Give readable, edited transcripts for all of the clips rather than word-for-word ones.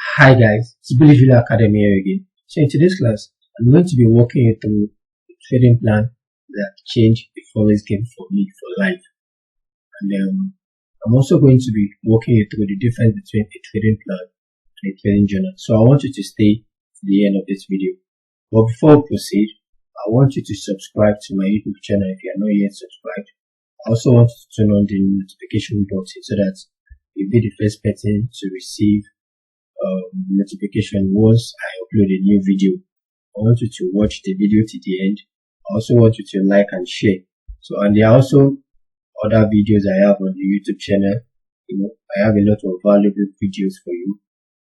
Hi guys, it's Billy Villa Academy here again. So in today's class, I'm going to be walking you through a trading plan that changed the Forex game for me for life. And I'm also going to be walking you through the difference between a trading plan and a trading journal. So I want you to stay to the end of this video. But before we proceed, I want you to subscribe to my YouTube channel if you are not yet subscribed. I also want you to turn on the notification button so that you'll be the first person to receive notification once I upload a new video. I want you to watch the video to the end. I also want you to like and share. So, and there are also other videos I have on the YouTube channel. I have a lot of valuable videos for you,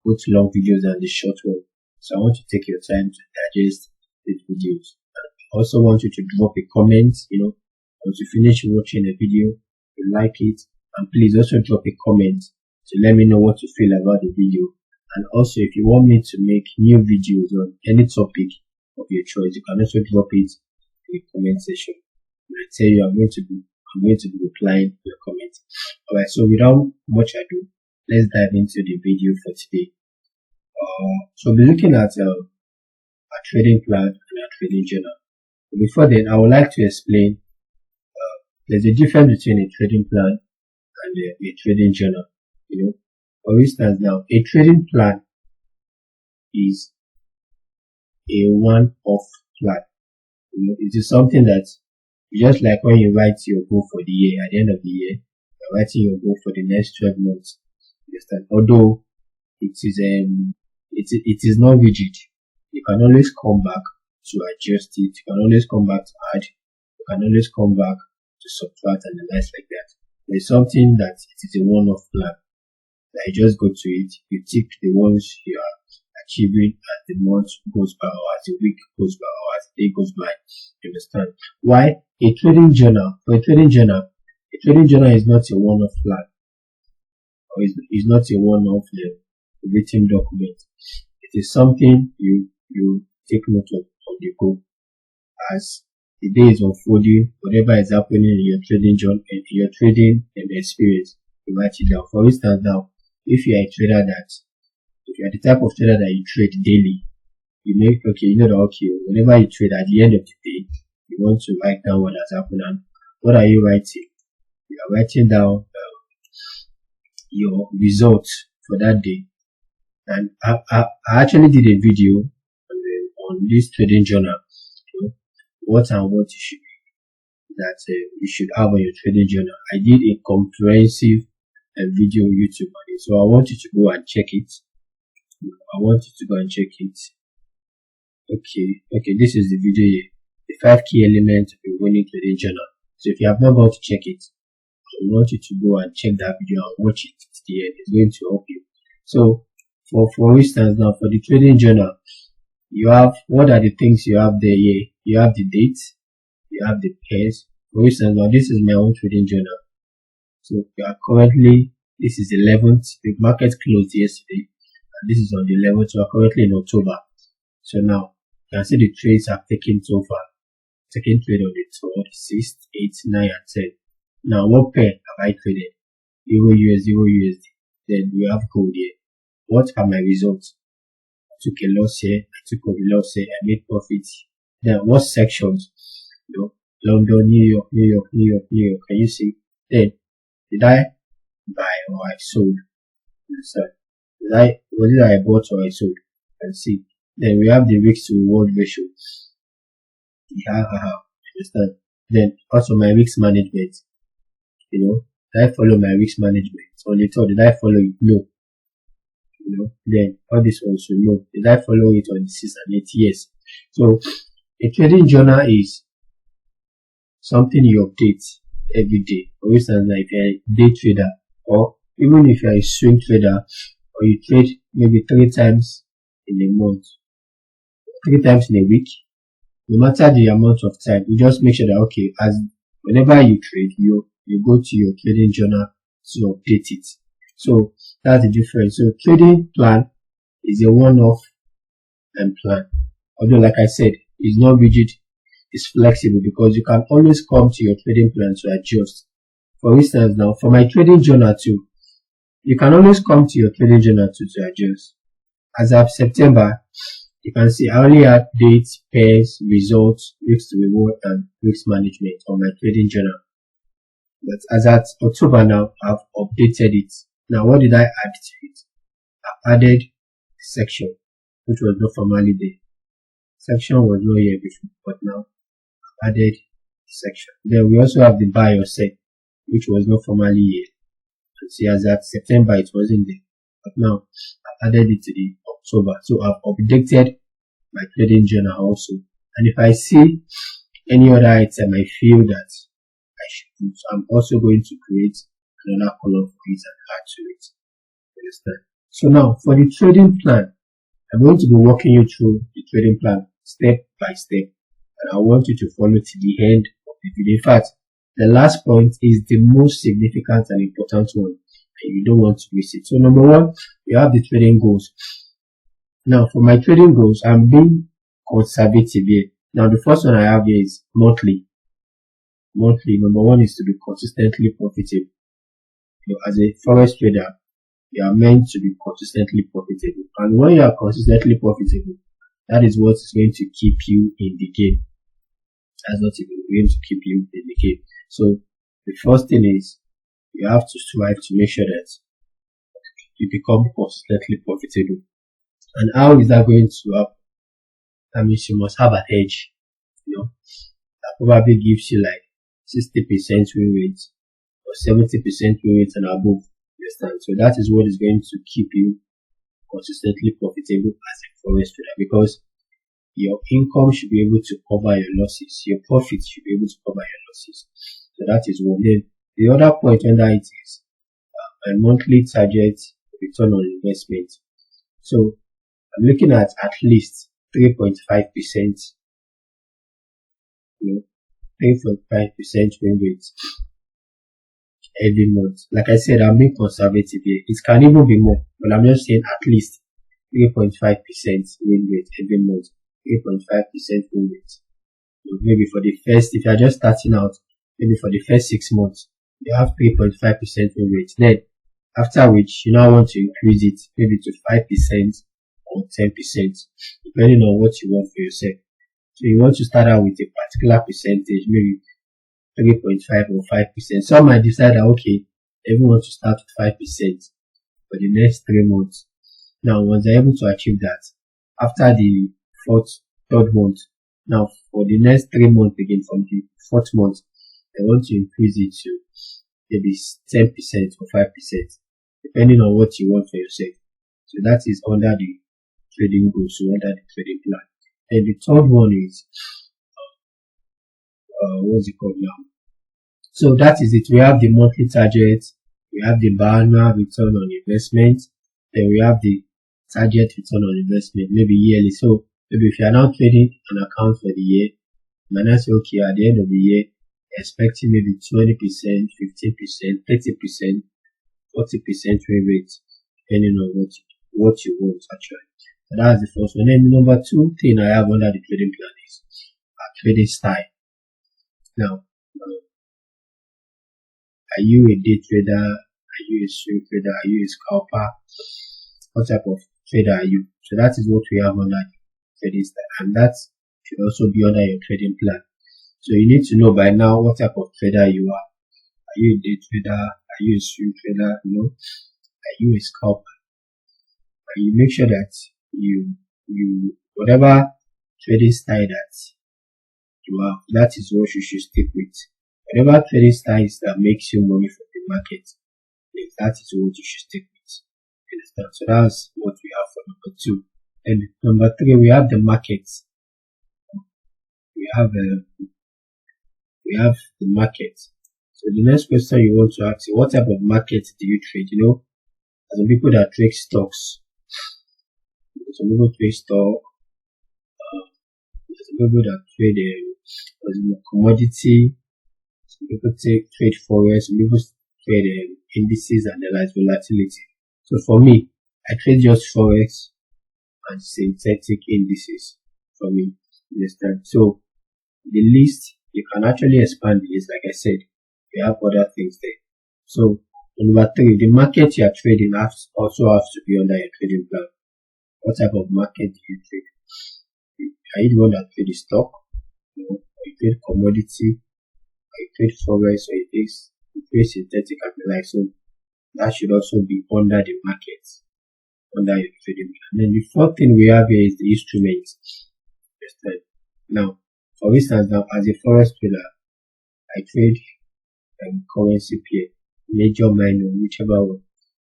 both long videos and the short one. So I want you to take your time to digest these videos. I also want you to drop a comment. Once you finish watching the video, you like it, and please also drop a comment to let me know what you feel about the video. And also, if you want me to make new videos on any topic of your choice, you can also drop it in the comment section. And I tell you, I'm going to be replying to your comments. Alright, so without much ado, let's dive into the video for today. So we'll be looking at a trading plan and a trading journal. But before then, I would like to explain there's a difference between a trading plan and a trading journal. For instance, now a trading plan is a one-off plan. It is something that just like when you write your goal for the year, at the end of the year, you're writing your goal for the next 12 months. Understand? Although it is not rigid, you can always come back to adjust it. You can always come back to add. You can always come back to subtract and the likes like that. There's something that it is a one-off plan. I just go to it, you tick the ones you are achieving as the month goes by, or as the week goes by, or as the day goes by. You understand? Why? A trading journal. For a trading journal is not a one-off plan, or is not a one-off written document. It is something you take note of on the go as the day is unfolding. Whatever is happening in your trading journal, in your trading experience, you write it down. For instance, now, if you are a trader if you are the type of trader that you trade daily, whenever you trade at the end of the day, you want to write down what has happened. And what are you writing? You are writing down your results for that day. And I actually did a video on this trading journal, what and what you should have on your trading journal. I did a comprehensive video on YouTube on it, so I want you to go and check it. Okay, this is the video here, the 5 key elements of a winning trading journal. So if you have not gone to check it, I want you to go and check that video and watch it to the end. It's going to help you. So for instance, now for the trading journal, you have, what are the things you have there here? You have the date, you have the pairs. For instance, now this is my own trading journal. So we are currently, this is 11th, the market closed yesterday, and this is on the 11th, so we are currently in October. So now, you can see the trades I've taken so far. Second trade on the 3rd, 6th, 8th, 9th, and 10th. Now, what pair have I traded? Euro USD. Then we have gold here. What are my results? I took a loss here, I took a loss here, I made profits. Then what sections? London, New York. Can you see? Then, did I buy or I sold? So, was it I bought or I sold? And see. Then we have the risk to reward ratio. Understand? Then also my risk management. Did I follow my risk management? On the 3rd, did I follow it? No. Then all this also no. Did I follow it on the 6th and 8th? Yes. So a trading journal is something you update every day. For instance, like a day trader, or even if you are a swing trader, or you trade maybe 3 times in a month, 3 times in a week, no matter the amount of time, you just make sure that okay, as whenever you trade, you go to your trading journal to update it. So that's the difference. So trading plan is a one-off plan. Although, like I said, it's not rigid, it's flexible, because you can always come to your trading plan to adjust. For instance, now for my trading journal too, you can always come to your trading journal to adjust. as of September, you can see I only had dates, pairs, results, risk to reward, and risk management on my trading journal. But as at October now, I've updated it. Now, what did I add to it? I added section, which was not formally there. Section was not here before, but now I've added section. Then we also have the buy or sell, which was not formally here. And see, as at September, it wasn't there, but now I've added it to the October. So I've updated my trading journal also. And if I see any other item I feel that I should do, so I'm also going to create another column for it and add to it. Understand? So now for the trading plan, I'm going to be walking you through the trading plan step by step, and I want you to follow to the end of the video. In fact, the last point is the most significant and important one, and you don't want to miss it. So number one, you have the trading goals. Now for my trading goals, I'm being conservative here. Now the first one I have here is monthly. Monthly, number one is to be consistently profitable. As a forex trader, you are meant to be consistently profitable, and when you are consistently profitable, that is what is going to keep you in the game. That's what is going to keep you in the game. So the first thing is you have to strive to make sure that you become consistently profitable. And how is that going to happen? That means you must have an edge. That probably gives you like 60% win rate or 70% win rate and above. Understand? So that is what is going to keep you consistently profitable as a forex trader, because your income should be able to cover your losses, your profits should be able to cover your losses. So that is one. Then the other point under it is my monthly target return on investment. So I'm looking at least 3.5%. 3.5% win rate every month. Like I said, I'm being conservative here. It can even be more, but I'm just saying at least 3.5% win rate every month. 3.5% win rate. So maybe for the first, if you're just starting out, maybe for the first 6 months, you have 3.5% win rate. Then, after which, you now want to increase it maybe to 5% or 10%, depending on what you want for yourself. So you want to start out with a particular percentage, maybe 3.5 or 5%. Some might decide that, okay, everyone wants to start with 5% for the next 3 months. Now, once they're able to achieve that, after the third month, now for the next 3 months again, from the 4th month, they want to increase it to maybe 10% or 5%, depending on what you want for yourself. So that is under the trading goals, so under the trading plan. And the third one is what's it called now? So that is it. We have the monthly target, we have the biannual return on investment, then we have the target return on investment, maybe yearly. So maybe if you are now trading an account for the year, you might not say, okay, at the end of the year, expecting maybe 20%, 15%, 30%, 40% win rate, depending on what you want actually. So that's the first one. Then the number 2 thing I have under the trading plan is trading style. Now, are you a day trader? Are you a swing trader? Are you a scalper? What type of trader are you? So that is what we have under the trading style, and that should also be under your trading plan. So you need to know by now what type of trader you are. Are you a day trader? Are you a swing trader? Are you a scalper? And you make sure that you whatever trading style that you have, that is what you should stick with. Whatever trading styles that makes you money from the market, that is what you should stick with. Understand? So that's what we have for number 2. And number 3, we have the market. We have the market. So the next question you want to ask is, what type of market do you trade? Some people that trade stocks. Some people trade stock. Some people that trade commodity. Some people trade forex. Some people trade indices and the like volatility. So for me, I trade just forex and synthetic indices. For me, understand? So the list, you can actually expand the list. Like I said, we have other things there. So number 3, the market you are trading also has to be under your trading plan. What type of market do you trade? Are you the one that trade the stock? No. Or you trade commodity? Or you trade forex? Or you trade synthetic and the like? So that should also be under the market, under your trading. And then the fourth thing we have here is the instruments. Now, for instance, now as a forex trader, I trade currency pair, major, minor, whichever one.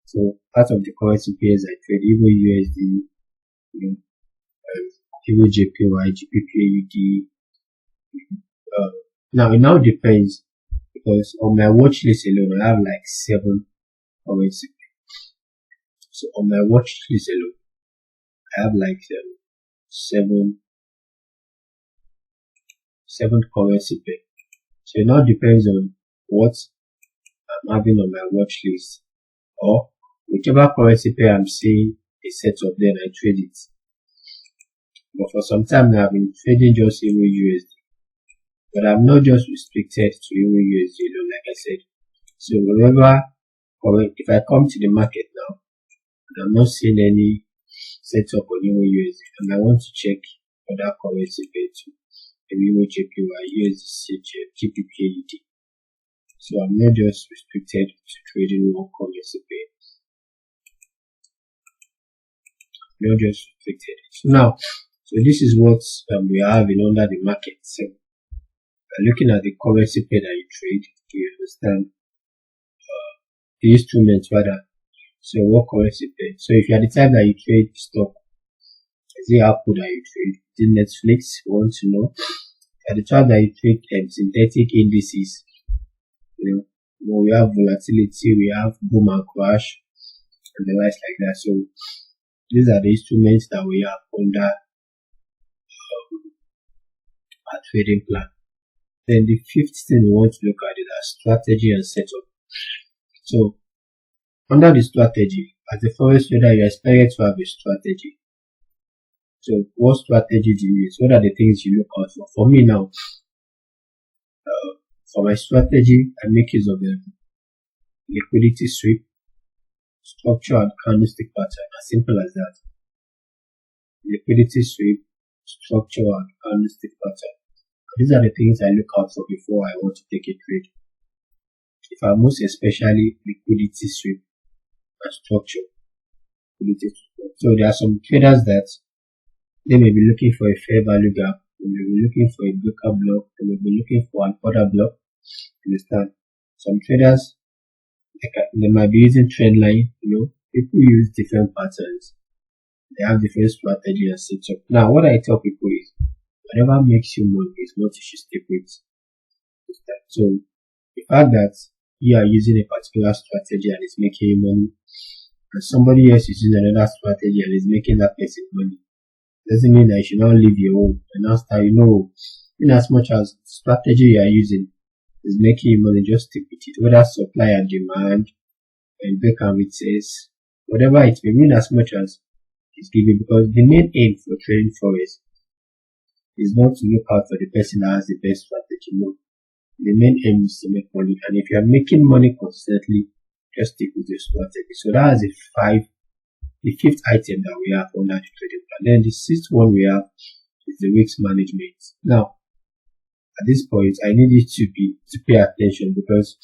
So part of the currency pairs I trade, even USD, even JPY, GBP, now it now depends, because on my watch list alone I have like 7 currency pairs. So on my watch list alone I have like 7 currency pairs. So it now depends on what I'm having on my watch list, or whichever currency pair I'm seeing a set of, then I trade it. But for some time now I've been trading just even USD, but I'm not just restricted to even USD alone, like I said. So whenever, or if I come to the market now and I'm not seeing any setup on even USD and I want to check other currency pair too, maybe JPY, USD, GBP, so I'm not just restricted to trading one currency pair. I'm not just restricted. So now, so this is what we have in under the market. So looking at the currency pair that you trade, you understand the instruments rather. So what currency pair? So if you are the type that you trade stock, is it Apple that you trade? Is it Netflix? You want to know? If you are the type that you trade synthetic indices, we have volatility, we have boom and crash, and the likes like that. So these are the instruments that we have under our trading plan. Then the fifth thing we want to look at is our strategy and setup. So under the strategy, as a forex trader, you are expected to have a strategy. So what strategy do you use? What are the things you look out for? For me now, for my strategy, I make use of the liquidity sweep, structure, and candlestick pattern. As simple as that. Liquidity sweep, structure, and candlestick pattern. These are the things I look out for before I want to take a trade. If I most especially liquidity sweep and structure. So there are some traders that they may be looking for a fair value gap, they may be looking for a breaker block, they may be looking for an order block. Understand? Some traders, they might be using trend line. People use different patterns, they have different strategy and setup. Now what I tell people is, whatever makes you money is what you should stick with. So the fact that you are using a particular strategy and it's making you money, and somebody else is using another strategy and is making that person money, doesn't mean that you should not leave your own and now start, in as much as the strategy you are using is making you money, just stick with it, whether supply and demand and break and retest, whatever it may mean, as much as it's giving, because the main aim for trading forex is not to look out for the person that has the best strategy. No, the main aim is to make money, and if you are making money consistently, just stick with your strategy. So that is the fifth item that we have under the trading plan. Then the sixth one we have is the risk management. Now at this point I need you to pay attention, because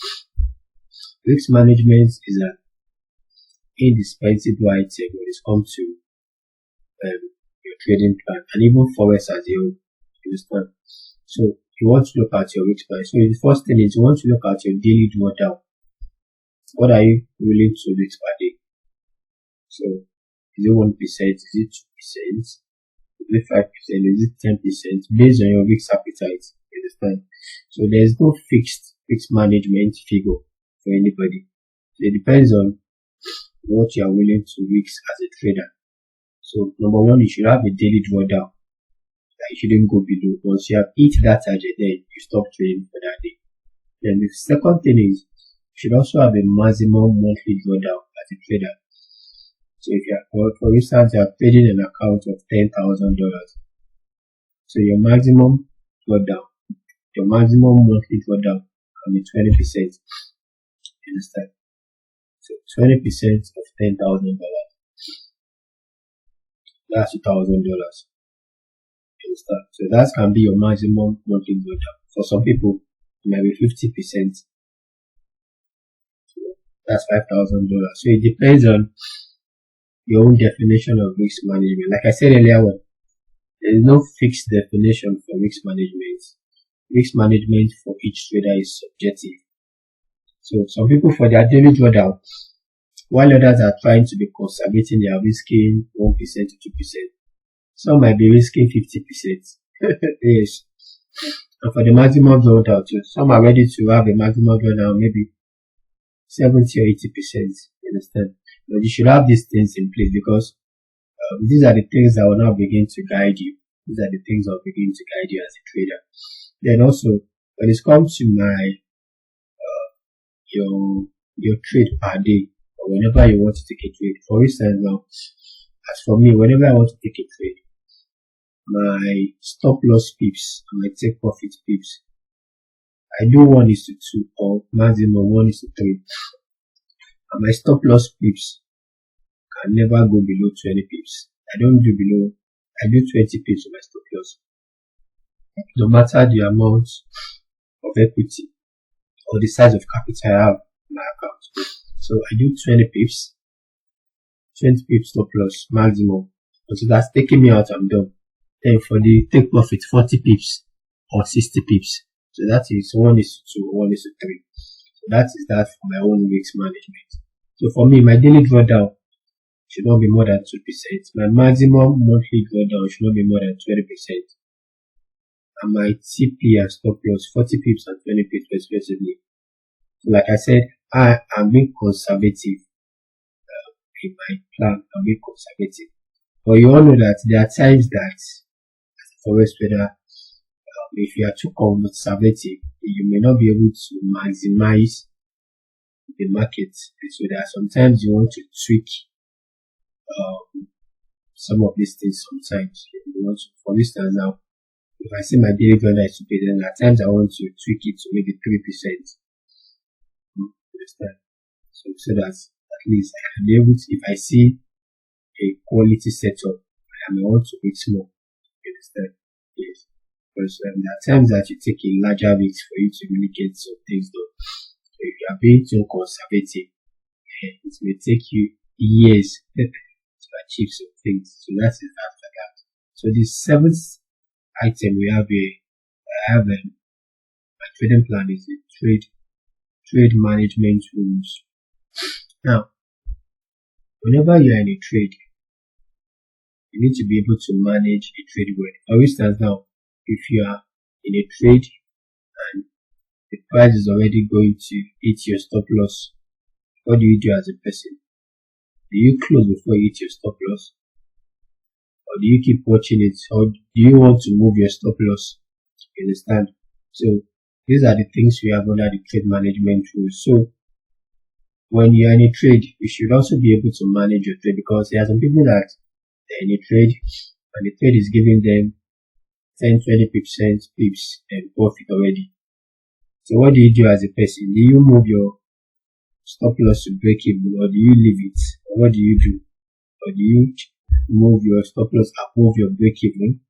risk management is an indispensable item when it comes to your trading plan, and even forex as a whole. Understand? So you want to look at your risk plan. So the first thing is you want to look at your daily drawdown. What are you willing to risk per day? So is it 1%? Is it 2%? Is it 5%? Is it 10%? Based on your risk appetite. Understand? So there is no fixed risk management figure for anybody. So it depends on what you are willing to risk as a trader. So number one, you should have a daily drawdown that you shouldn't go below. Once you have hit that target, then you stop trading for that day. Then the second thing is, you should also have a maximum monthly drawdown as a trader. So if you are, for instance, you are trading an account of $10,000, so your maximum drawdown, your maximum monthly drawdown can be 20%. You understand? So 20% of $10,000. That's $2,000. Understand? So that can be your maximum monthly drawdown. For some people, it might be 50%. So that's $5,000. So it depends on your own definition of risk management. Like I said earlier on, there is no fixed definition for risk management. Risk management for each trader is subjective. So some people, for their daily drawdown, while others are trying to be conservative, they are risking 1% to 2%. Some might be risking 50%. Yes. And for the maximum drawdown too, some are ready to have a maximum drawdown maybe 70 or 80%. You understand? But you should have these things in place, because these are the things that will now begin to guide you. These are the things that will begin to guide you as a trader. Then also, when it comes to your trade per day, or whenever you want to take a trade. For instance, now, as for me, whenever I want to take a trade, my stop loss pips and my take profit pips, I do 1:2 or maximum 1:3. And my stop loss pips can never go below 20 pips. I do 20 pips on my stop loss. No matter the amount of equity or the size of capital I have in my account. So I do 20 pips stop loss maximum. So that's taking me out, I'm done. Then for the take profit, 40 pips or 60 pips. So that is 1:2 or 1:3. So that is that for my own risk management. So for me, my daily drawdown should not be more than 2%. My maximum monthly drawdown should not be more than 20%. And my TP and stop loss, 40 pips and 20 pips respectively. So like I said, I am being conservative in my plan. I'm being conservative. But you all know that there are times that, as a forex trader, if you are too conservative, you may not be able to maximize the market. So there are sometimes you want to tweak some of these things. Sometimes you want to, for instance, now, if I see my daily drawdown is stupid, then at times I want to tweak it to maybe 3%. Understand? So that at least I can be able to, if I see a quality setup, I may want to wait more. You understand? Yes. Because there are times that you take a larger risk for you to really get some things done. So if you are being too conservative, it may take you years to achieve some things. So that is that for that. So the seventh item we have here, I have my trading plan is the trade management rules. Now, whenever you are in a trade, you need to be able to manage a trade well. For instance, now, if you are in a trade and the price is already going to hit your stop loss, what do you do as a person? Do you close before you hit your stop loss? Or do you keep watching it? Or do you want to move your stop loss? You understand? So these are the things we have under the trade management rules. So when you are in a trade, you should also be able to manage your trade, because there are some people that they're in a trade and the trade is giving them 10-20% pips and profit already. So what do you do as a person? Do you move your stop loss to break even, or do you leave it? Or what do you do? Or do you move your stop loss above your break even?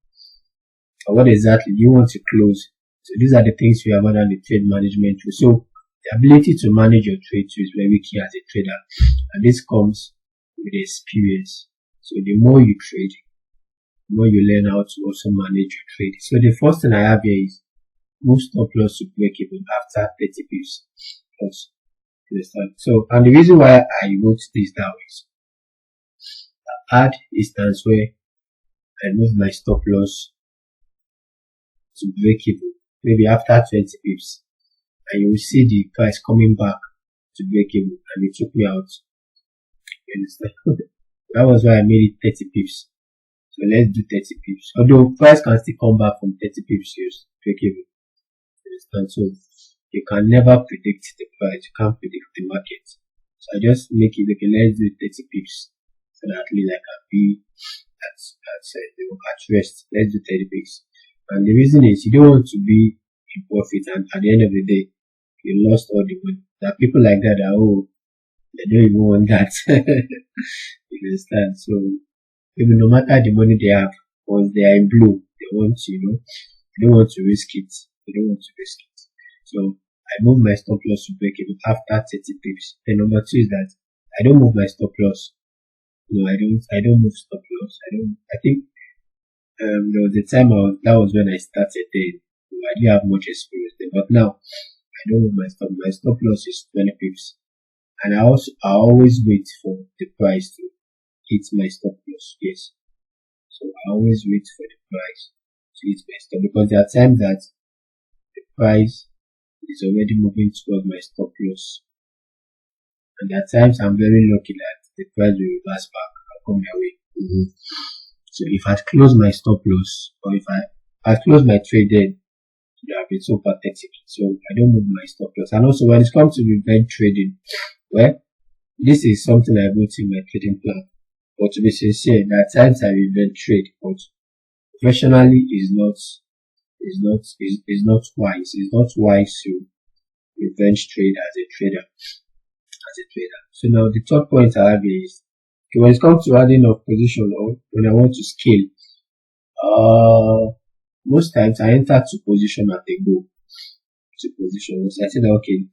Or what exactly do you want to close? So these are the things we have under the trade management tool. So the ability to manage your trade too is very key as a trader, and this comes with experience. So the more you trade, the more you learn how to also manage your trade. So the first thing I have here is move stop loss to break even after 30 pips plus. So, and the reason why I wrote this down is I had instance where I moved my stop loss to break even, maybe after 20 pips, and you will see the price coming back to break even, and it took me out. You understand? That was why I made it 30 pips. So let's do 30 pips. Although price can still come back from 30 pips to break even. You understand? So you can never predict the price. You can't predict the market. So I just make it, okay, let's do 30 pips. So that at least I can be at rest. Let's do 30 pips. And the reason is you don't want to be in profit and at the end of the day you lost all the money. There are people like that they don't even want that. You understand? So maybe no matter the money they have, once they are in blue, they want to, they don't want to risk it. They don't want to risk it. So I move my stop loss to break even after 30 pips. And number two is that I don't move my stop loss. No, I don't move stop loss. I think there was a time that was when I started then. I didn't have much experience there, but now I don't move my stop. My stop loss is 20 pips. And I always wait for the price to hit my stop loss. Yes. So I always wait for the price to hit my stop, because there are times that the price is already moving towards my stop loss. And there are times I'm very lucky that the price will reverse back and come my way. So if I close my stop loss, or if I close my trade, then it would have been so pathetic. So I don't move my stop loss. And also when it comes to revenge trading, well, this is something I wrote in my trading plan. But to be sincere, there are times I revenge trade, but professionally is not wise. It's not wise to revenge trade as a trader. So now the third point I have is, okay, when it comes to adding up position, or when I want to scale, most times I enter to position at a go. To position, so I said, okay,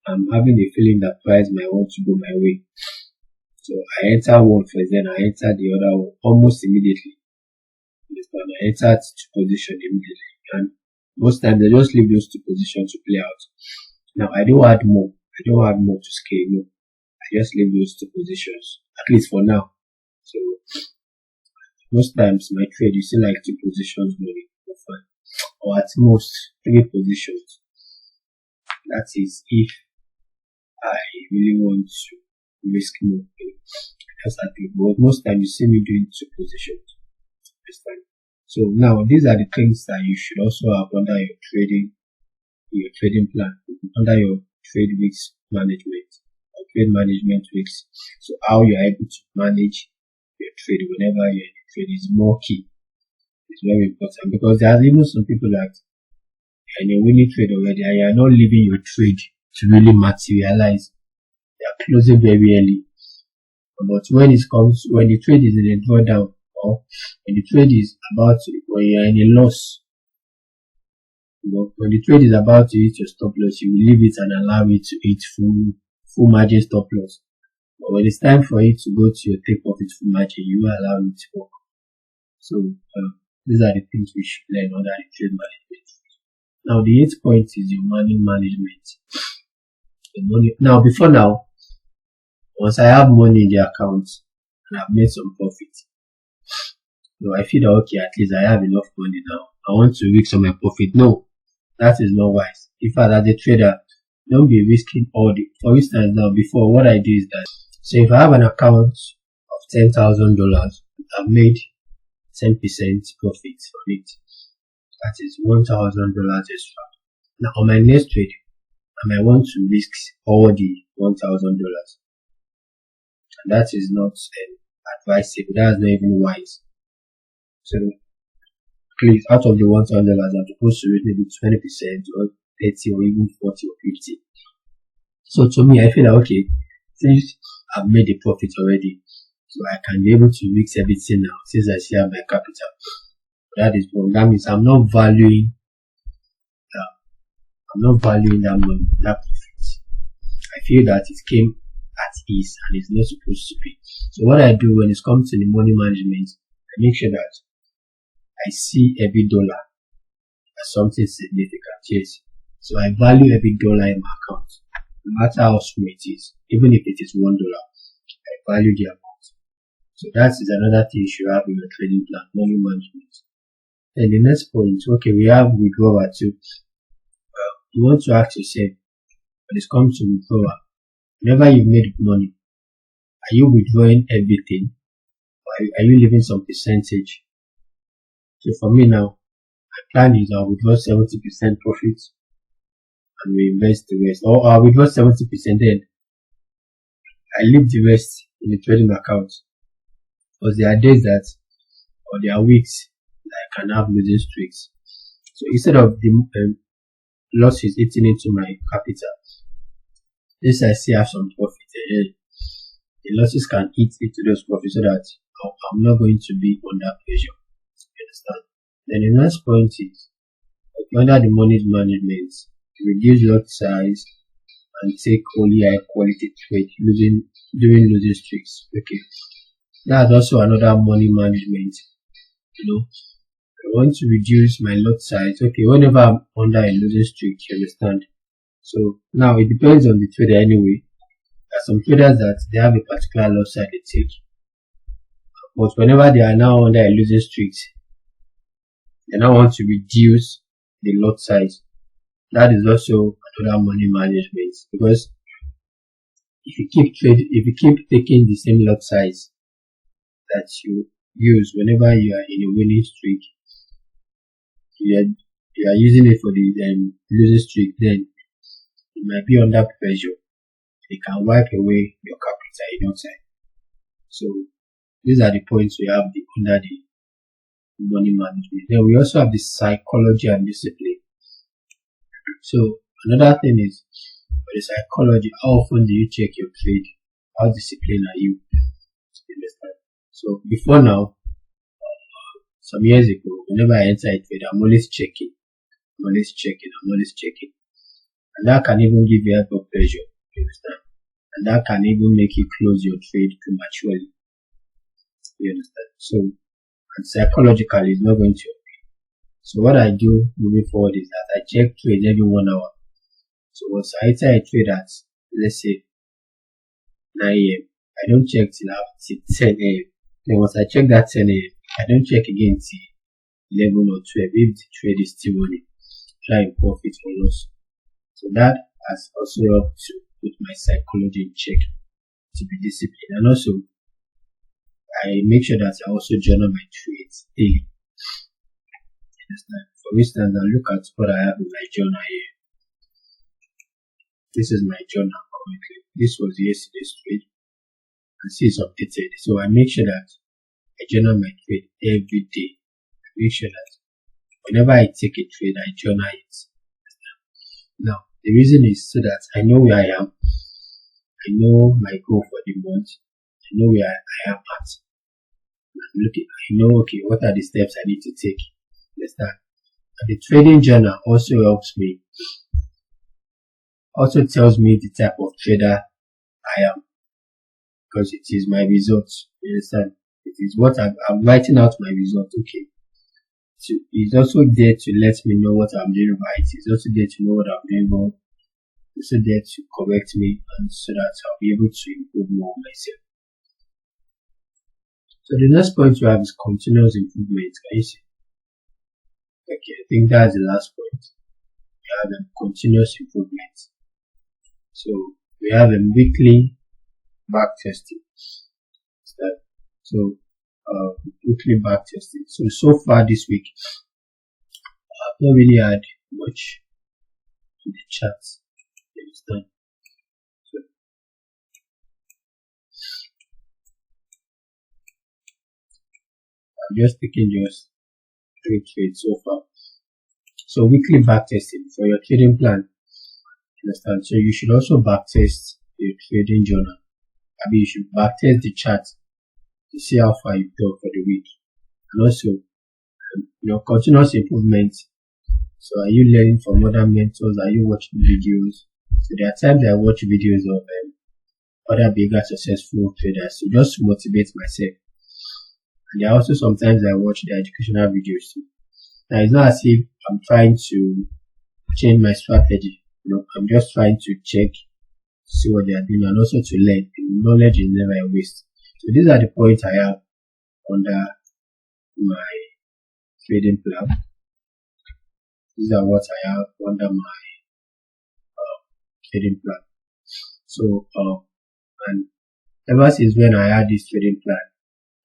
I'm having a feeling that price might want to go my way. So I enter one first, then I enter the other one almost immediately. I enter to position immediately, and most times they just leave those two positions to play out. Now I don't add more. I don't add more to scale. No, I just leave those two positions, at least for now. So most times my trade, you see like 2 positions going, or at most 3 positions. That is if I really want to risk more. But most times you see me doing 2 positions. So now these are the things that you should also have under your trading plan, under your trade risk management or trade management risks. So how you are able to manage your trade whenever you're in the trade is more key. It's very important, because there are even some people that are in a winning trade already and you are not leaving your trade to really materialize. They are closing very early. But when the trade is in a drawdown, or when the trade is about to, when you are in a loss, when the trade is about to hit your stop loss, you will leave it and allow it to hit full margin stop loss. But when it's time for it to go to your take profit full margin, you will allow it to work. So these are the things we should learn under the trade management. Now the 8th point is your money management. Before now, once I have money in the account and I've made some profit, I feel that okay, at least I have enough money now. I want to risk some of my profit. No, that is not wise. In fact, as a trader, don't be risking all the. For instance, now before, what I do is that, so if I have an account of $10,000, I've made 10% profit on it. That is $1,000 extra. Now on my next trade, I might want to risk all the $1,000. And that is not advisable. That is not even wise. So please, out of the $1,000, I'm supposed to rate maybe 20% or 30 or even 40 or 50. So to me, I feel like okay, since I've made a profit already, so I can be able to risk everything now since I still have my capital. That is wrong. That means I'm not valuing that money, that profit. I feel that it came at ease and it's not supposed to be. So what I do when it comes to the money management, I make sure that I see every dollar as something significant. Yes. So I value every dollar in my account, no matter how small it is, even if it is $1, I value the amount. So that is another thing you should have in your trading plan, money management. And the next point, okay, we have withdrawal too. You want to ask yourself, when it comes to withdrawal, whenever you made money, are you withdrawing everything, or are you leaving some percentage? So for me now, my plan is I'll withdraw 70% profit and reinvest the rest, or I'll withdraw 70%, then I leave the rest in the trading account, because there are days that, or there are weeks that I can have losing streaks. So instead of the losses eating into my capital, this I still have some profit ahead. the losses can eat into those profits so that I'm not going to be under pressure. You understand? Then the next point is under the money management, reduce lot size and take only high quality trade during losing streaks. Okay, that's also another money management. I want to reduce my lot size. Okay, whenever I'm under a losing streak, you understand? So now it depends on the trader anyway. There are some traders that they have a particular lot size they take, but whenever they are now under a losing streak, they now want to reduce the lot size. That is also another money management, because if you keep taking the same lot size that you use whenever you are in a winning streak, you are using it for the losing streak, then it might be under pressure. It can wipe away your capital in no time. So these are the points we have under the money management. Then we also have the psychology and discipline. So another thing is, for the psychology, how often do you check your trade? How disciplined are you? So before now, some years ago, whenever I enter a trade, I'm always checking. And that can even give you hyper pressure. You understand? And that can even make you close your trade prematurely. You understand? So, and psychologically, it's not going to help you. So what I do moving forward is that I check trades every 1 hour. So once I enter a trade at, let's say, 9 a.m., I don't check till after 10 a.m. Then once I check that 10 a.m., I don't check again till 11 or 12 if the trade is still running, try and profit or loss. So that has also helped to put my psychology in check, to be disciplined. And also, I make sure that I also journal my trades daily. For instance, I look at what I have in my journal here. This is my journal currently. This was yesterday's trade. And see it's updated. So I make sure that I journal my trade every day. I make sure that whenever I take a trade, I journal it. Now, the reason is so that I know where I am. I know my goal for the month. I know where I am at. I know, okay, what are the steps I need to take. Understand? And the trading journal also helps me, also tells me the type of trader I am, because it is my results. You understand? It is what I'm writing out my results. Okay. So it's also there to let me know what I'm doing right. It's also there to know what I'm doing wrong. It's also there to correct me, and so that I'll be able to improve more myself. So the next point we have is continuous improvement. Can you see? Okay, I think that's the last point. We have a continuous improvement. So we have a weekly back testing. So weekly back testing. So far this week, I've not really had much in the charts. You understand? So I'm just taking just 3 trades so far. So weekly back testing for your trading plan. Understand? So you should also back test your trading journal. I mean, you should back test the chart to see how far you've done for the week. And also, continuous improvement. So are you learning from other mentors? Are you watching videos? So there are times I watch videos of other bigger successful traders to just motivate myself. And there are also sometimes I watch the educational videos too. Now it's not as if I'm trying to change my strategy. I'm just trying to check, see what they are doing, and also to learn. Knowledge is never a waste. So these are the points I have under my trading plan. These are what I have under my trading plan. So and ever since when I had this trading plan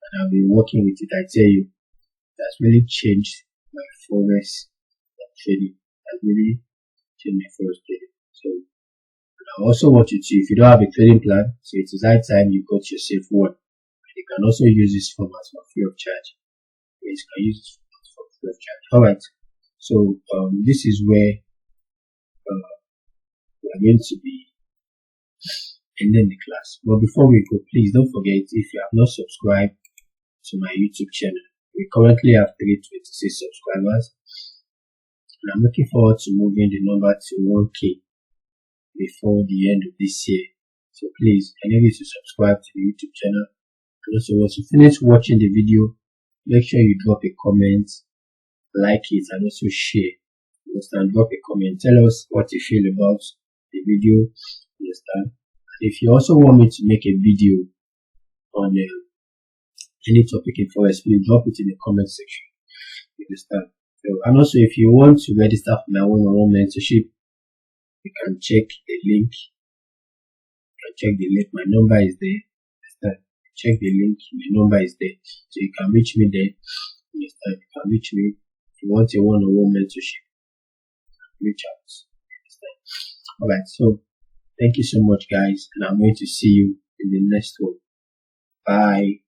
and I've been working with it, I tell you, that's really changed my Forex trading. That's really changed my Forex trading. So I also want you to, if you don't have a trading plan, so it is high time you got yourself one. You can also use this format for free of charge. Yes, you can use this format for free of charge. Alright, so this is where we are going to be ending the class. But before we go, please don't forget, if you have not subscribed to my YouTube channel, we currently have 326 subscribers, and I'm looking forward to moving the number to 1K before the end of this year. So please, I need you to subscribe to the YouTube channel. And also, once you finish watching the video, make sure you drop a comment, like it, and also share. Understand? Drop a comment. Tell us what you feel about the video. Understand? And if you also want me to make a video on any topic in Forex, please drop it in the comment section. Understand? So, and also, if you want to register for my one-on-one mentorship, you can check the link. My number is there. Understand? Check the link. My number is there, so you can reach me there. Understand? You can reach me if you want a one-on-one mentorship. Reach out. Understand? Alright, so thank you so much, guys, and I'm going to see you in the next one. Bye.